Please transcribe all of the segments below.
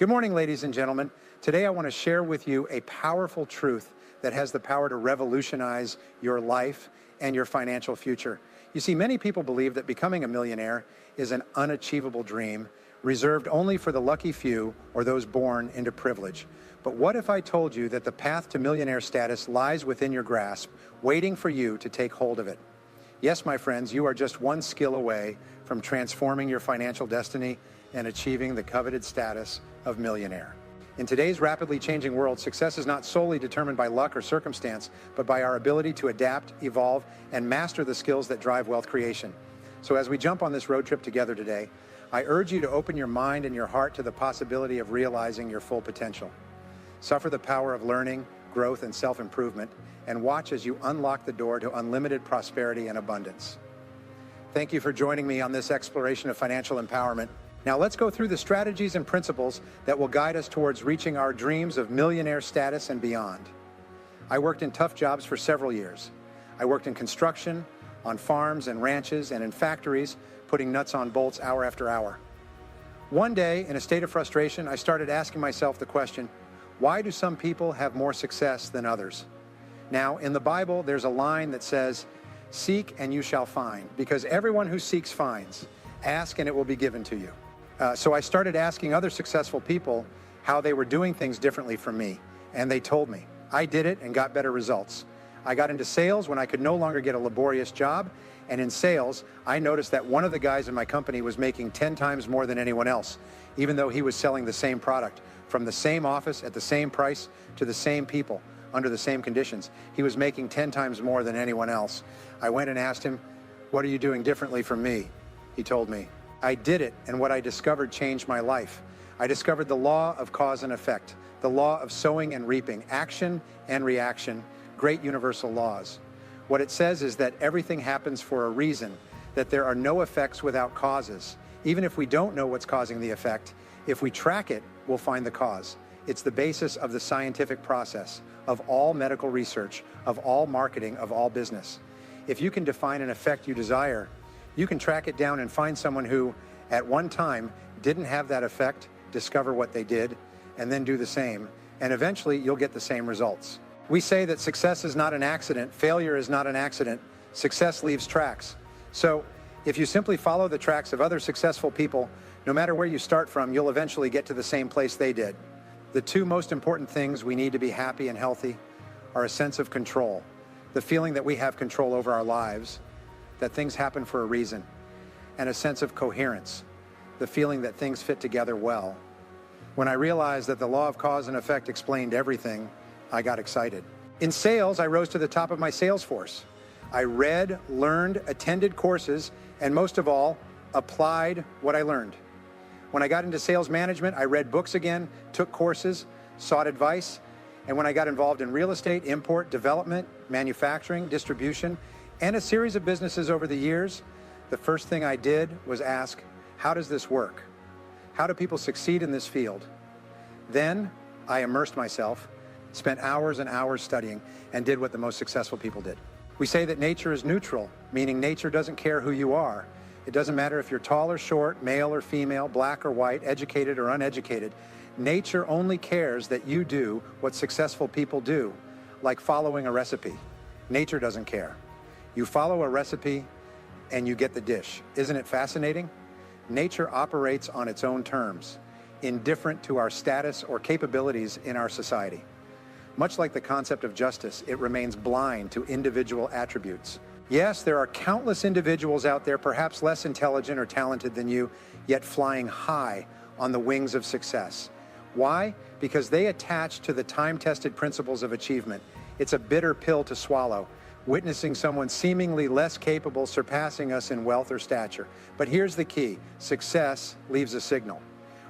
Good morning, ladies and gentlemen. Today I want to share with you a powerful truth that has the power to revolutionize your life and your financial future. You see, many people believe that becoming a millionaire is an unachievable dream reserved only for the lucky few or those born into privilege. But what if I told you that the path to millionaire status lies within your grasp, waiting for you to take hold of it? Yes, my friends, you are just one skill away from transforming your financial destiny and achieving the coveted status of millionaire. In today's rapidly changing world, success is not solely determined by luck or circumstance, but by our ability to adapt, evolve, and master the skills that drive wealth creation. So as we jump on this road trip together today, I urge you to open your mind and your heart to the possibility of realizing your full potential. Suffer the power of learning, growth, and self-improvement, and watch as you unlock the door to unlimited prosperity and abundance. Thank you for joining me on this exploration of financial empowerment. Now let's go through the strategies and principles that will guide us towards reaching our dreams of millionaire status and beyond. I worked in tough jobs for several years. I worked in construction, on farms and ranches, and in factories, putting nuts on bolts hour after hour. One day, in a state of frustration, I started asking myself the question, why do some people have more success than others? Now, in the Bible, there's a line that says, "Seek and you shall find," because everyone who seeks finds. Ask and it will be given to you. So I started asking other successful people how they were doing things differently from me, and they told me. I did it and got better results. I got into sales when I could no longer get a laborious job, and in sales, I noticed that one of the guys in my company was making 10 times more than anyone else, even though he was selling the same product, from the same office at the same price to the same people under the same conditions. He was making 10 times more than anyone else. I went and asked him, "What are you doing differently from me?" He told me. I did it, and what I discovered changed my life. I discovered the law of cause and effect, the law of sowing and reaping, action and reaction, great universal laws. What it says is that everything happens for a reason, that there are no effects without causes. Even if we don't know what's causing the effect, if we track it, we'll find the cause. It's the basis of the scientific process, of all medical research, of all marketing, of all business. If you can define an effect you desire, you can track it down and find someone who, at one time, didn't have that effect, discover what they did, and then do the same, and eventually you'll get the same results. We say that success is not an accident, failure is not an accident, success leaves tracks. So if you simply follow the tracks of other successful people, no matter where you start from, you'll eventually get to the same place they did. The two most important things we need to be happy and healthy are a sense of control, the feeling that we have control over our lives, that things happen for a reason, and a sense of coherence, the feeling that things fit together well. When I realized that the law of cause and effect explained everything, I got excited. In sales, I rose to the top of my sales force. I read, learned, attended courses, and most of all, applied what I learned. When I got into sales management, I read books again, took courses, sought advice, and when I got involved in real estate, import, development, manufacturing, distribution, and a series of businesses over the years, the first thing I did was ask, how does this work? How do people succeed in this field? Then I immersed myself, spent hours and hours studying, and did what the most successful people did. We say that nature is neutral, meaning nature doesn't care who you are. It doesn't matter if you're tall or short, male or female, black or white, educated or uneducated. Nature only cares that you do what successful people do, like following a recipe. Nature doesn't care. You follow a recipe and you get the dish. Isn't it fascinating? Nature operates on its own terms, indifferent to our status or capabilities in our society. Much like the concept of justice, it remains blind to individual attributes. Yes, there are countless individuals out there, perhaps less intelligent or talented than you, yet flying high on the wings of success. Why? Because they attach to the time-tested principles of achievement. It's a bitter pill to swallow, witnessing someone seemingly less capable surpassing us in wealth or stature. But here's the key: success leaves a signal.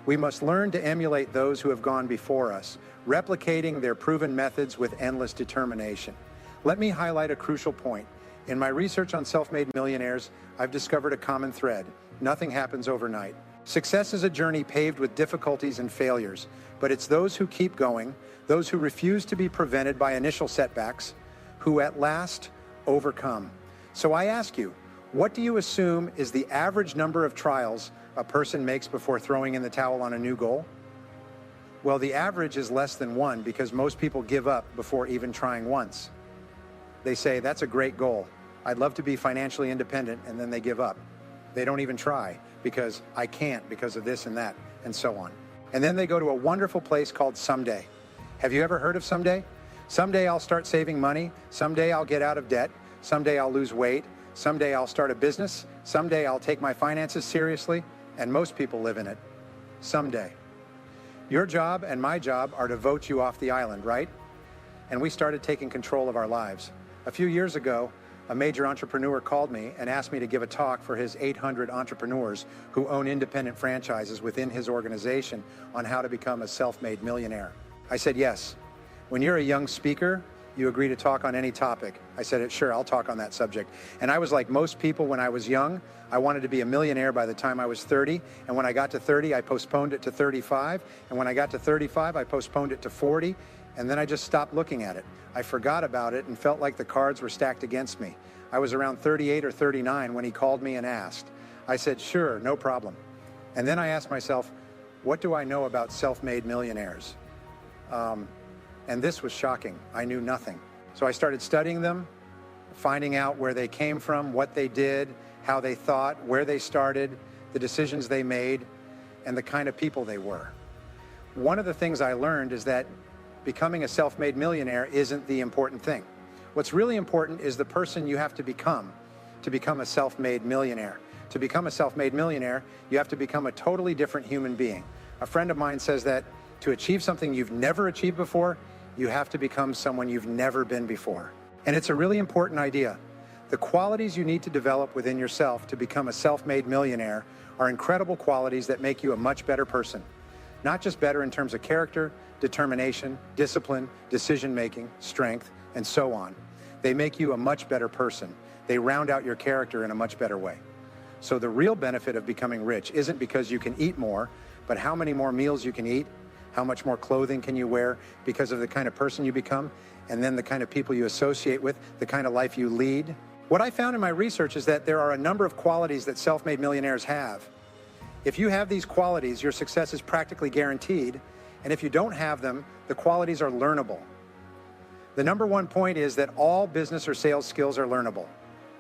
We must learn to emulate those who have gone before us, replicating their proven methods with endless determination. Let me highlight a crucial point. In my research on self-made millionaires, I've discovered a common thread. Nothing happens overnight. Success is a journey paved with difficulties and failures, but it's those who keep going, those who refuse to be prevented by initial setbacks, who at last overcome. So I ask you, what do you assume is the average number of trials a person makes before throwing in the towel on a new goal? Well, the average is less than 1 because most people give up before even trying once. They say, that's a great goal. I'd love to be financially independent, and then they give up. They don't even try because I can't because of this and that, and so on. And then they go to a wonderful place called Someday. Have you ever heard of Someday? Someday I'll start saving money. Someday I'll get out of debt. Someday I'll lose weight. Someday I'll start a business. Someday I'll take my finances seriously. And most people live in it. Someday. Your job and my job are to vote you off the island, right? And we started taking control of our lives. A few years ago, a major entrepreneur called me and asked me to give a talk for his 800 entrepreneurs who own independent franchises within his organization on how to become a self-made millionaire. I said, yes. When you're a young speaker, you agree to talk on any topic. I said, sure, I'll talk on that subject. And I was like most people when I was young. I wanted to be a millionaire by the time I was 30. And when I got to 30, I postponed it to 35. And when I got to 35, I postponed it to 40. And then I just stopped looking at it. I forgot about it and felt like the cards were stacked against me. I was around 38 or 39 when he called me and asked. I said, sure, no problem. And then I asked myself, what do I know about self-made millionaires? And this was shocking. I knew nothing. So I started studying them, finding out where they came from, what they did, how they thought, where they started, the decisions they made, and the kind of people they were. One of the things I learned is that becoming a self-made millionaire isn't the important thing. What's really important is the person you have to become a self-made millionaire. To become a self-made millionaire, you have to become a totally different human being. A friend of mine says that to achieve something you've never achieved before, you have to become someone you've never been before. And it's a really important idea. The qualities you need to develop within yourself to become a self-made millionaire are incredible qualities that make you a much better person. Not just better in terms of character, determination, discipline, decision-making, strength, and so on. They make you a much better person. They round out your character in a much better way. So the real benefit of becoming rich isn't because you can eat more, but how many more meals you can eat, how much more clothing can you wear because of the kind of person you become, and then the kind of people you associate with, the kind of life you lead. What I found in my research is that there are a number of qualities that self-made millionaires have. If you have these qualities, your success is practically guaranteed, and if you don't have them, the qualities are learnable. The number one point is that all business or sales skills are learnable.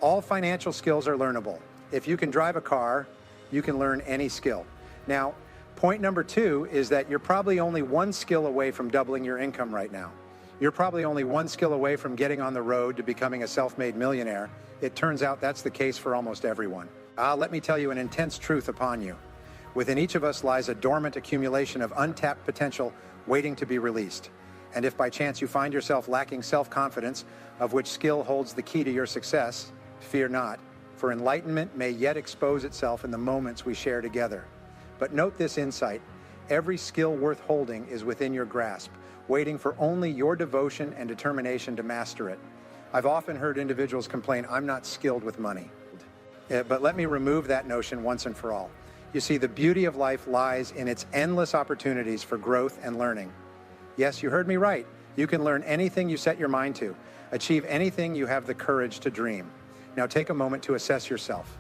All financial skills are learnable. If you can drive a car, you can learn any skill. Now, point number two is that you're probably only one skill away from doubling your income right now. You're probably only one skill away from getting on the road to becoming a self-made millionaire. It turns out that's the case for almost everyone. Let me tell you an intense truth upon you. Within each of us lies a dormant accumulation of untapped potential waiting to be released. And if by chance you find yourself lacking self-confidence, of which skill holds the key to your success, fear not, for enlightenment may yet expose itself in the moments we share together. But note this insight: every skill worth holding is within your grasp, waiting for only your devotion and determination to master it. I've often heard individuals complain, I'm not skilled with money. But let me remove that notion once and for all. You see, the beauty of life lies in its endless opportunities for growth and learning. Yes, you heard me right. You can learn anything you set your mind to, achieve anything you have the courage to dream. Now take a moment to assess yourself.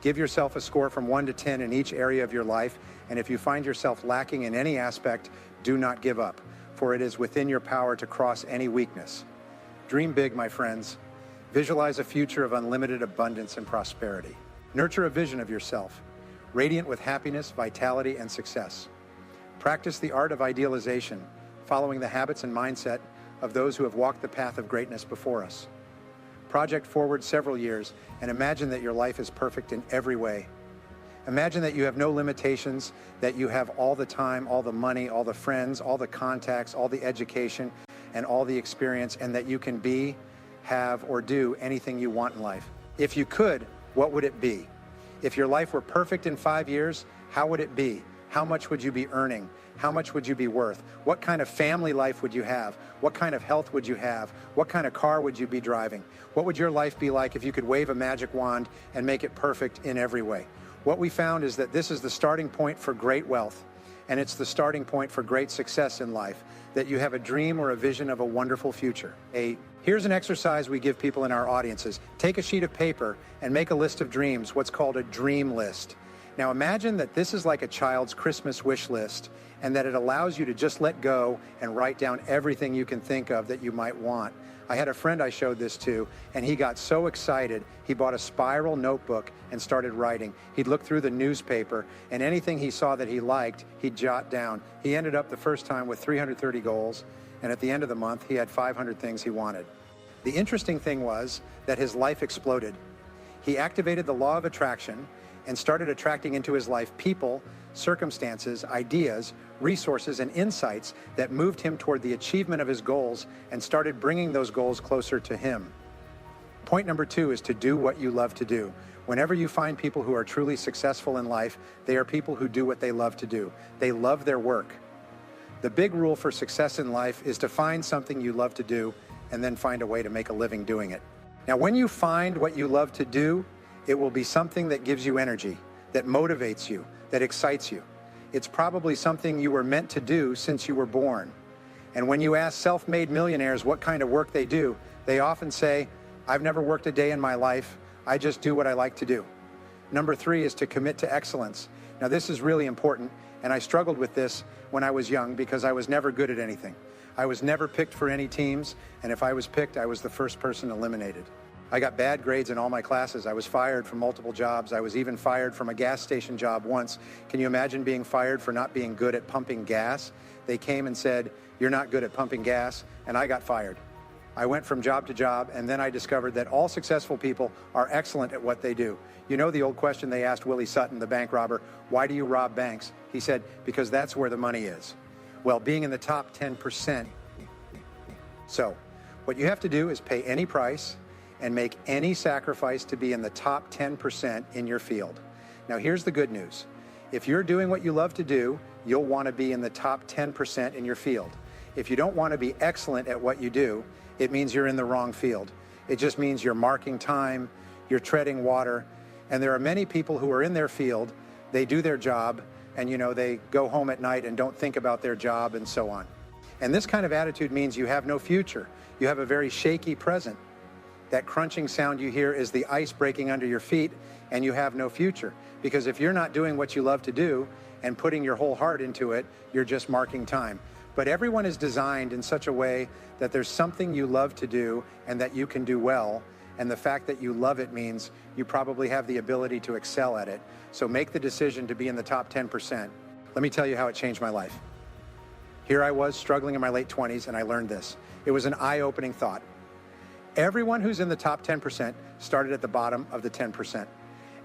Give yourself a score from 1 to 10 in each area of your life, and if you find yourself lacking in any aspect, do not give up, for it is within your power to cross any weakness. Dream big, my friends. Visualize a future of unlimited abundance and prosperity. Nurture a vision of yourself, radiant with happiness, vitality, and success. Practice the art of idealization, following the habits and mindset of those who have walked the path of greatness before us. Project forward several years and imagine that your life is perfect in every way. Imagine that you have no limitations, that you have all the time, all the money, all the friends, all the contacts, all the education, and all the experience, and that you can be, have, or do anything you want in life. If you could, what would it be? If your life were perfect in 5 years, how would it be? How much would you be earning? How much would you be worth? What kind of family life would you have? What kind of health would you have? What kind of car would you be driving? What would your life be like if you could wave a magic wand and make it perfect in every way? What we found is that this is the starting point for great wealth, and it's the starting point for great success in life, that you have a dream or a vision of a wonderful future. Here's an exercise we give people in our audiences. Take a sheet of paper and make a list of dreams, what's called a dream list. Now imagine that this is like a child's Christmas wish list, and that it allows you to just let go and write down everything you can think of that you might want. I had a friend I showed this to, and he got so excited, he bought a spiral notebook and started writing. He'd look through the newspaper, and anything he saw that he liked, he'd jot down. He ended up the first time with 330 goals, and at the end of the month, he had 500 things he wanted. The interesting thing was that his life exploded. He activated the law of attraction and started attracting into his life people, circumstances, ideas, resources, and insights that moved him toward the achievement of his goals and started bringing those goals closer to him. Point number 2 is to do what you love to do. Whenever you find people who are truly successful in life, they are people who do what they love to do. They love their work. The big rule for success in life is to find something you love to do and then find a way to make a living doing it. Now, when you find what you love to do, it will be something that gives you energy, that motivates you, that excites you. It's probably something you were meant to do since you were born. And when you ask self-made millionaires what kind of work they do, they often say, "I've never worked a day in my life. I just do what I like to do." Number 3 is to commit to excellence. Now, this is really important, and I struggled with this when I was young because I was never good at anything. I was never picked for any teams, and if I was picked, I was the first person eliminated. I got bad grades in all my classes. I was fired from multiple jobs. I was even fired from a gas station job once. Can you imagine being fired for not being good at pumping gas? They came and said, "You're not good at pumping gas," and I got fired. I went from job to job, and then I discovered that all successful people are excellent at what they do. You know the old question they asked Willie Sutton, the bank robber, "Why do you rob banks?" He said, "Because that's where the money is." Well, being in the top 10%. So, what you have to do is pay any price and make any sacrifice to be in the top 10% in your field. Now, here's the good news. If you're doing what you love to do, you'll want to be in the top 10% in your field. If you don't want to be excellent at what you do, it means you're in the wrong field. It just means you're marking time, you're treading water, and there are many people who are in their field, they do their job, and they go home at night and don't think about their job and so on. And this kind of attitude means you have no future. You have a very shaky present. That crunching sound you hear is the ice breaking under your feet, and you have no future. Because if you're not doing what you love to do and putting your whole heart into it, you're just marking time. But everyone is designed in such a way that there's something you love to do and that you can do well. And the fact that you love it means you probably have the ability to excel at it. So make the decision to be in the top 10%. Let me tell you how it changed my life. Here I was struggling in my late 20s, and I learned this. It was an eye-opening thought. Everyone who's in the top 10% started at the bottom of the 10%.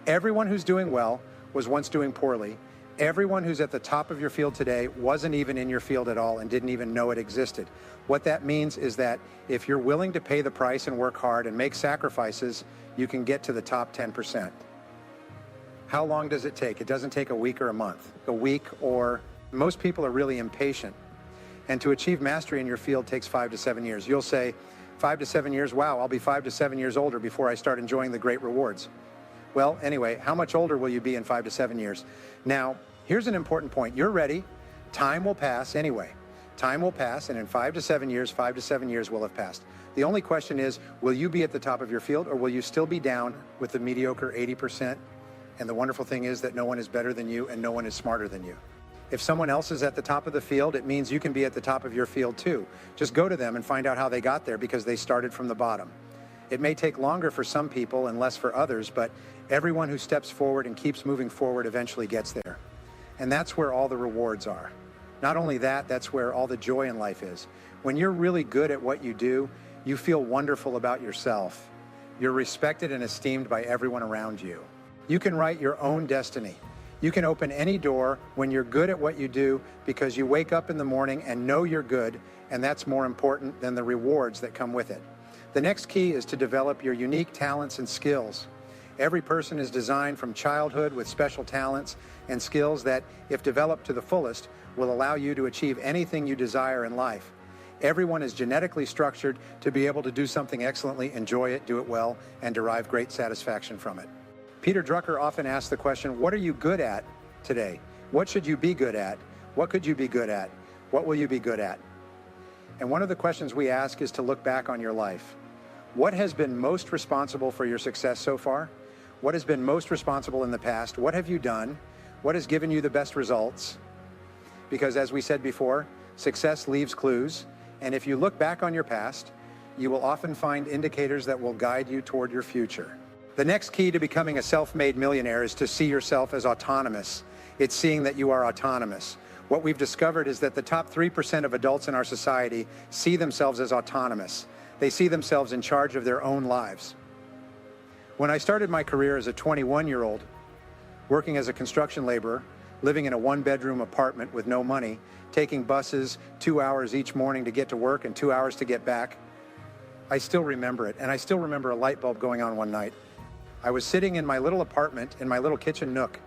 Everyone who's doing well was once doing poorly. Everyone who's at the top of your field today wasn't even in your field at all and didn't even know it existed. What that means is that if you're willing to pay the price and work hard and make sacrifices, you can get to the top 10%. How long does it take? It doesn't take a week or a month. A week, or most people are really impatient. And to achieve mastery in your field takes 5 to 7 years. You'll say, 5 to 7 years, wow, I'll be 5 to 7 years older before I start enjoying the great rewards. Well, anyway, how much older will you be in 5 to 7 years? Now, here's an important point. You're ready. Time will pass anyway. Time will pass, and in 5 to 7 years will have passed. The only question is, will you be at the top of your field, or will you still be down with the mediocre 80%? And the wonderful thing is that no one is better than you and no one is smarter than you. If someone else is at the top of the field, it means you can be at the top of your field too. Just go to them and find out how they got there, because they started from the bottom. It may take longer for some people and less for others, but everyone who steps forward and keeps moving forward eventually gets there. And that's where all the rewards are. Not only that, that's where all the joy in life is. When you're really good at what you do, you feel wonderful about yourself. You're respected and esteemed by everyone around you. You can write your own destiny. You can open any door when you're good at what you do, because you wake up in the morning and know you're good, and that's more important than the rewards that come with it. The next key is to develop your unique talents and skills. Every person is designed from childhood with special talents and skills that, if developed to the fullest, will allow you to achieve anything you desire in life. Everyone is genetically structured to be able to do something excellently, enjoy it, do it well, and derive great satisfaction from it. Peter Drucker often asks the question, what are you good at today? What should you be good at? What could you be good at? What will you be good at? And one of the questions we ask is to look back on your life. What has been most responsible for your success so far? What has been most responsible in the past? What have you done? What has given you the best results? Because as we said before, success leaves clues. And if you look back on your past, you will often find indicators that will guide you toward your future. The next key to becoming a self-made millionaire is to see yourself as autonomous. It's seeing that you are autonomous. What we've discovered is that the top 3% of adults in our society see themselves as autonomous. They see themselves in charge of their own lives. When I started my career as a 21-year-old, working as a construction laborer, living in a one-bedroom apartment with no money, taking buses 2 hours each morning to get to work and 2 hours to get back, I still remember it. And I still remember a light bulb going on one night. I was sitting in my little apartment, in my little kitchen nook,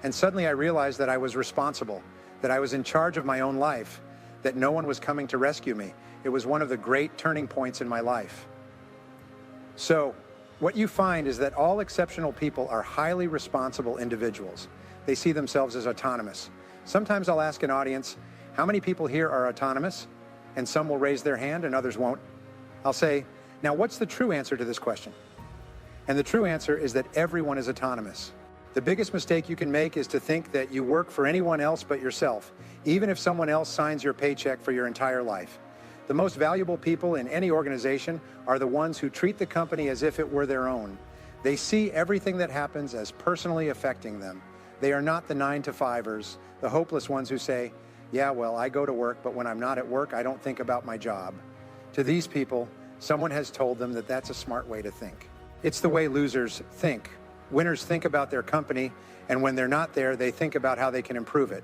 and suddenly I realized that I was responsible, that I was in charge of my own life, that no one was coming to rescue me. It was one of the great turning points in my life. So, what you find is that all exceptional people are highly responsible individuals. They see themselves as autonomous. Sometimes I'll ask an audience, how many people here are autonomous? And some will raise their hand and others won't. I'll say, now what's the true answer to this question? And the true answer is that everyone is autonomous. The biggest mistake you can make is to think that you work for anyone else but yourself, even if someone else signs your paycheck for your entire life. The most valuable people in any organization are the ones who treat the company as if it were their own. They see everything that happens as personally affecting them. They are not the 9-to-5ers, the hopeless ones who say, yeah, well, I go to work, but when I'm not at work, I don't think about my job. To these people, someone has told them that that's a smart way to think. It's the way losers think. Winners think about their company, and when they're not there, they think about how they can improve it.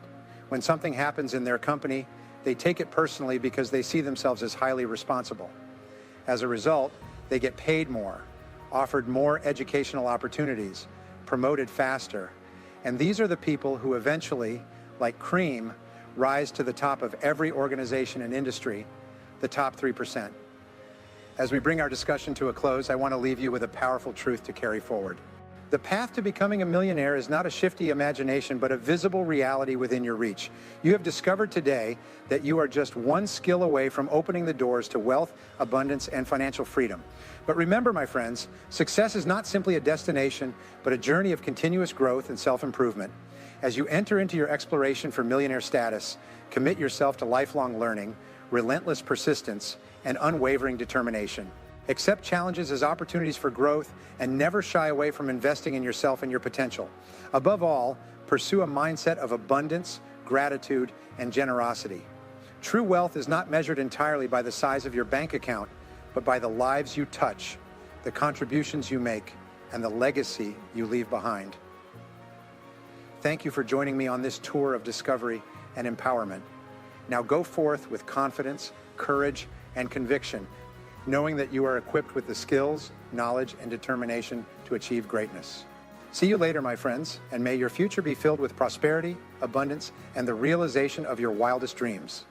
When something happens in their company, they take it personally because they see themselves as highly responsible. As a result, they get paid more, offered more educational opportunities, promoted faster. And these are the people who eventually, like cream, rise to the top of every organization and industry, the top 3%. As we bring our discussion to a close, I want to leave you with a powerful truth to carry forward. The path to becoming a millionaire is not a shifty imagination, but a visible reality within your reach. You have discovered today that you are just one skill away from opening the doors to wealth, abundance, and financial freedom. But remember, my friends, success is not simply a destination, but a journey of continuous growth and self-improvement. As you enter into your exploration for millionaire status, commit yourself to lifelong learning, relentless persistence, and unwavering determination. Accept challenges as opportunities for growth and never shy away from investing in yourself and your potential. Above all, pursue a mindset of abundance, gratitude, and generosity. True wealth is not measured entirely by the size of your bank account, but by the lives you touch, the contributions you make, and the legacy you leave behind. Thank you for joining me on this tour of discovery and empowerment. Now go forth with confidence, courage, and conviction, knowing that you are equipped with the skills, knowledge, and determination to achieve greatness. See you later, my friends, and may your future be filled with prosperity, abundance, and the realization of your wildest dreams.